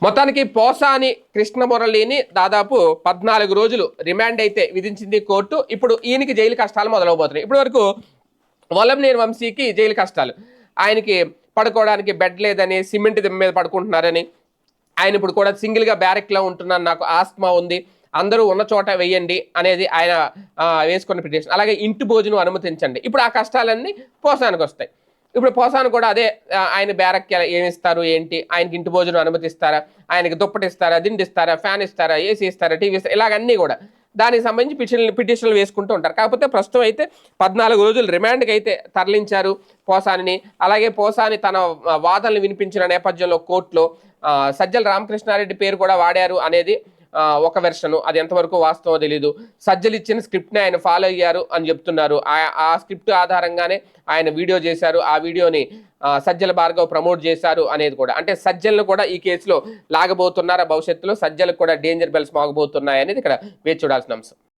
మొత్తానికి పోసాని కృష్ణమురళిని దాదాపు 14 రోజులు రిమాండ్ అయితే విధించింది కోర్టు. ఇప్పుడు ఈయనకి జైలు కష్టాలు మొదలవబోతున్నాయి. ఇప్పటి వరకు వలంనేని వంశీకి జైలు కష్టాలు, ఆయనకి పడుకోవడానికి బెడ్ లేదని, సిమెంట్ దిమ్మ మీద పడుకుంటున్నారని, ఆయన ఇప్పుడు కూడా సింగిల్గా బ్యారెక్లో ఉంటున్నాను, నాకు ఆస్మా ఉంది, అందరూ ఉన్న చోట వేయండి అనేది ఆయన వేసుకున్న పిటిషన్. అలాగే ఇంటి భోజనం అనుమతించండి. ఇప్పుడు ఆ కష్టాలన్నీ పోసానికి వస్తాయి. ఇప్పుడు పోసాను కూడా అదే, ఆయన బ్యారక్ ఏమి ఇస్తారు ఏంటి, ఆయనకి ఇంటి భోజనం అనుమతిస్తారా, ఆయనకి దుప్పటి ఇస్తారా, దిండి ఇస్తారా, ఫ్యాన్ ఇస్తారా, ఏసీ ఇస్తారా, టీవీ ఇస్తారా, ఇలాగన్నీ కూడా దానికి సంబంధించి పిటిషన్లు వేసుకుంటూ ఉంటారు. కాకపోతే ప్రస్తుతం అయితే 14 రోజులు రిమాండ్కి అయితే తరలించారు పోసాని. అలాగే పోసాని తన వాదనలు వినిపించిన నేపథ్యంలో కోర్టులో సజ్జల రామకృష్ణారెడ్డి పేరు కూడా వాడారు అనేది ఒక వెర్షను. అది ఎంతవరకు వాస్తవం తెలీదు. సజ్జలు ఇచ్చిన స్క్రిప్ట్ని ఆయన ఫాలో అయ్యారు అని చెప్తున్నారు. ఆ స్క్రిప్ట్ ఆధారంగానే ఆయన వీడియో చేశారు, ఆ వీడియోని సజ్జల భార్గవ్ ప్రమోట్ చేశారు అనేది కూడా. అంటే సజ్జలను కూడా ఈ కేసులో లాగబోతున్నారా, భవిష్యత్తులో సజ్జలకు కూడా డేంజర్ బెల్స్ మోగబోతున్నాయి అనేది ఇక్కడ వేచి చూడాల్సిన అంశం.